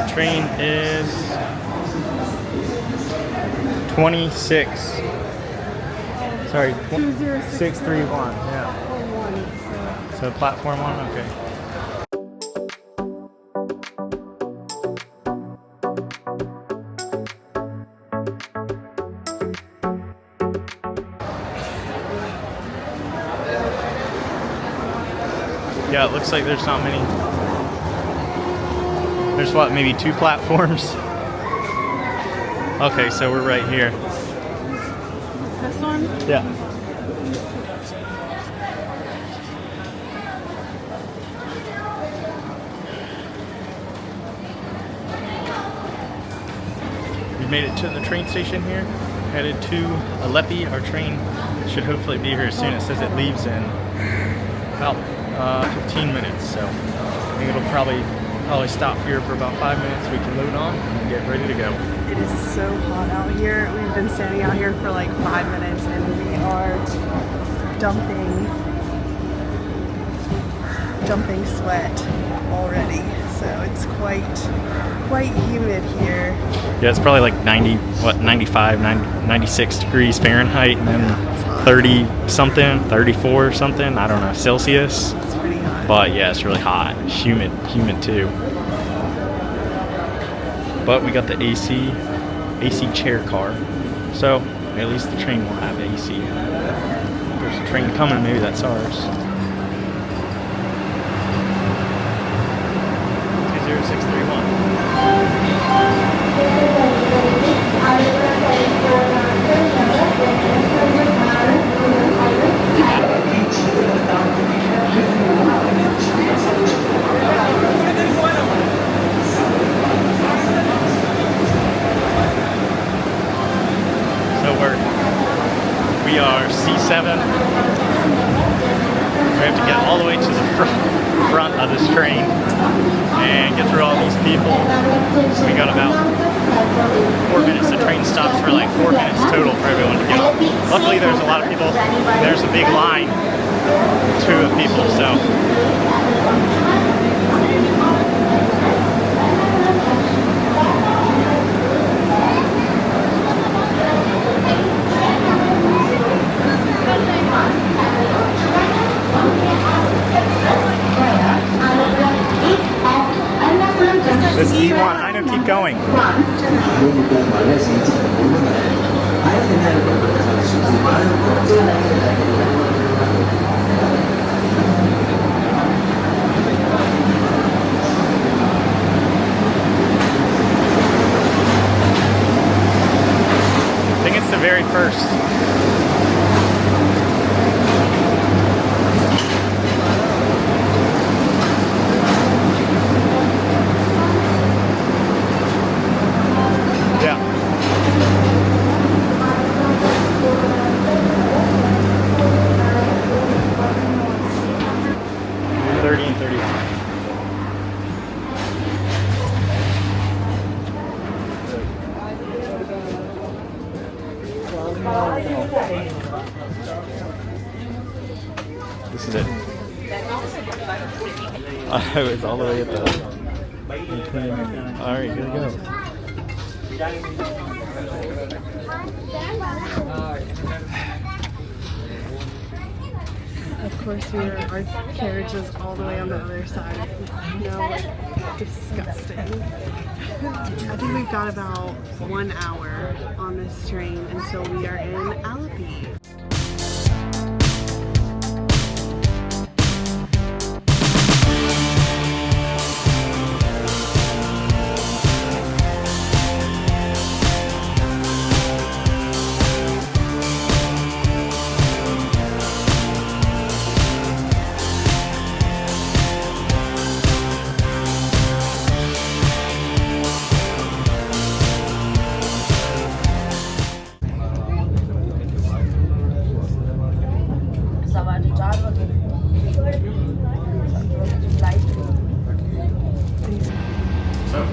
Train is 26. Sorry, 631. Yeah. So platform 1, okay. Yeah, it looks like there's not many. There's what, maybe 2 platforms? Okay, so we're right here. This one? Yeah. We made it to the train station here. Headed to Aleppi. Our train should hopefully be here soon. It says it leaves in about 15 minutes, so I think it'll probably stop here for about 5 minutes. We can load on and get ready to go. It is so hot out here. We've been standing out here for like 5 minutes and we are dumping sweat already. So it's quite humid here. Yeah, it's probably like 95, 96 degrees Fahrenheit, and then 30 something, 34 something, I don't know, Celsius. It's pretty hot. But yeah, it's really hot. Humid too. But we got the AC chair car, so at least the train will have AC. There's a train coming, maybe that's ours. 20631. We are C7. We have to get all the way to the front of this train and get through all these people. We got about 4 minutes. The train stops for like 4 minutes total for everyone to get off. Luckily there's a lot of people. There's a big line too of people, so. This E1, I know, keep going. I think it's the very first. This is it. I was all the way at the... Alright, here we go. Of course, our carriage is all the way on the other side. No, disgusting. I think we've got about 1 hour on this train until we are in Aleppi. So,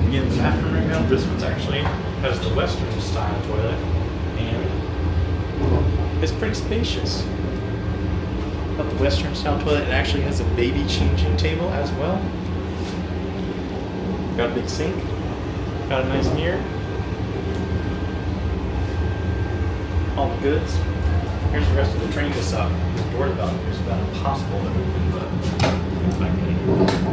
we get in the bathroom right now. This one's actually has the Western style toilet, and it's pretty spacious. But the Western style toilet, it actually has a baby changing table as well. Got a big sink. Got a nice mirror. All the goods. Here's the rest of the train. This door about is about impossible to open, but I can get it.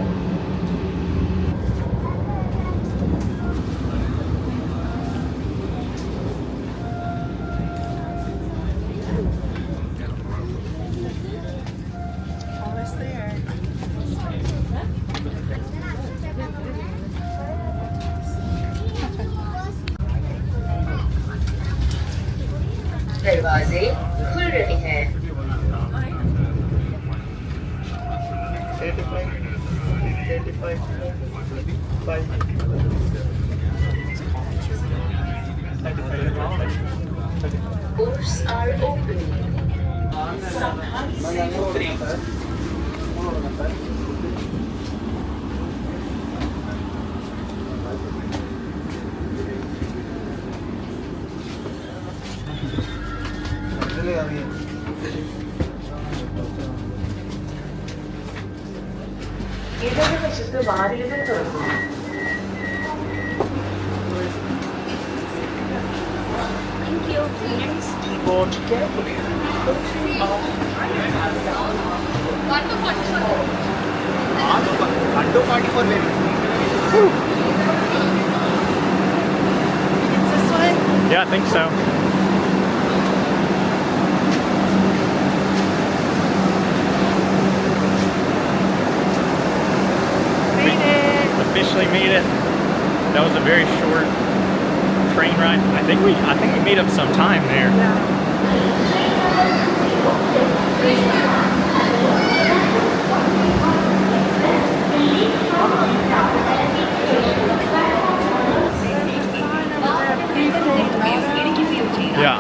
दरवाजे खुल रहे हैं। Doors are opening. ഇടത് വശത്ത് വാതിലുകൾ തുറക്കുന്നു. Thank you. Please keyboard carefully. It's this way? Yeah, I think so. Officially made it. That was a very short train ride. I think we made up some time there. Yeah.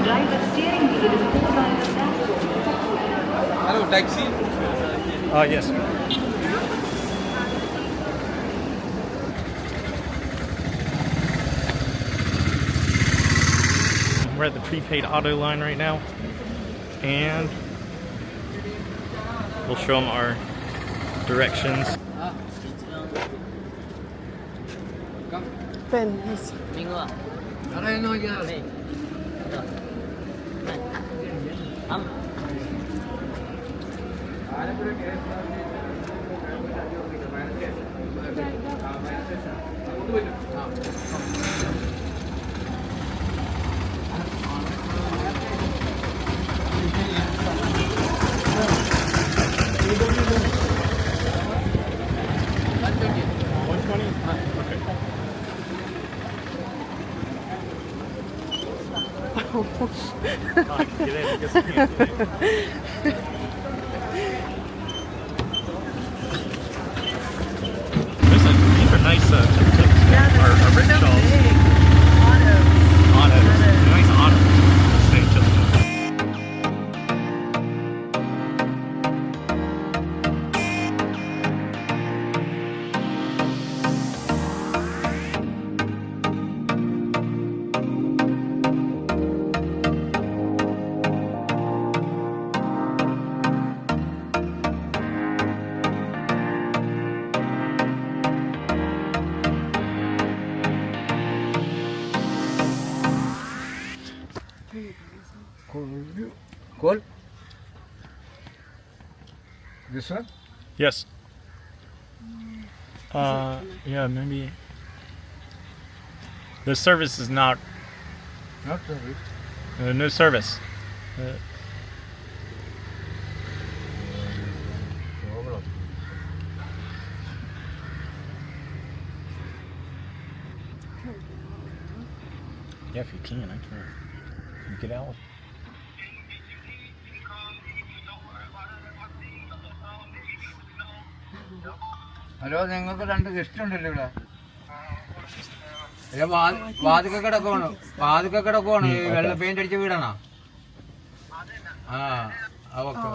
Hello, taxi. Yes. We're at the prepaid auto line right now, and we'll show them our directions. Ben, he's These are nice tuk-tuks. yeah, Or rickshaws. big. Autos. Nice autos. Say tuk-tuk. Call. This one? Yes. Yeah, maybe. The service is not. Not service. No service. Yeah, if you can, I can. Can you get out? Hello, നിങ്ങൾക്ക് 2 guest ഉണ്ടല്ലോ ഇവിടെ. വാതിക്ക കിടക്കുവാണ്. വെള്ള paint അടിച്ച വീടാണോ? Okay.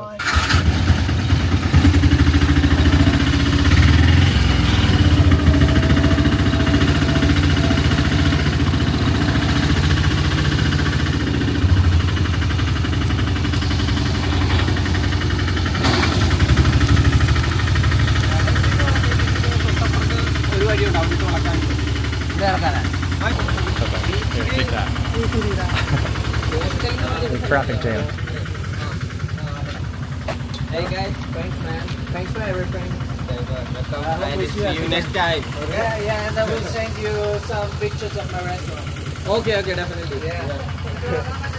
Here, take that. We can do that. The traffic jam. Hey guys, thanks man. Thanks for everything. I will see you next time. Yeah, and I will send you some pictures of my restaurant. Okay, definitely. Yeah.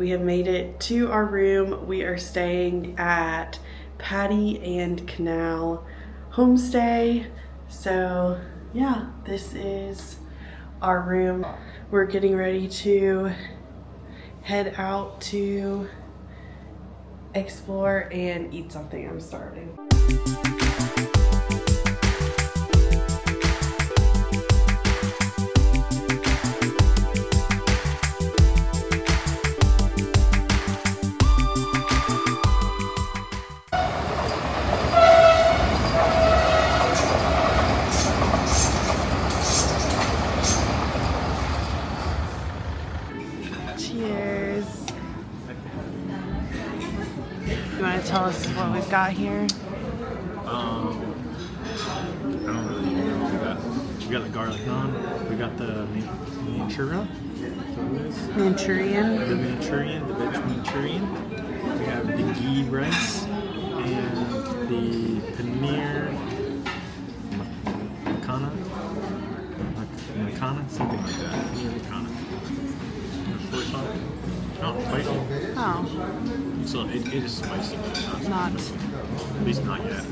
We have made it to our room. We are staying at Paddyncanal homestay. So yeah, this is our room. We're getting ready to head out to explore and eat something. I'm starving. Cheers. You want to tell us what we've got here? I don't really know what we got. We got the garlic naan. We got the manchurian. Manchurian. The Manchurian, the veg Manchurian. We have the ghee rice and the paneer makana, something like that. Paneer makana. Not quite. Oh, So it is spicy, but not. at least not yet.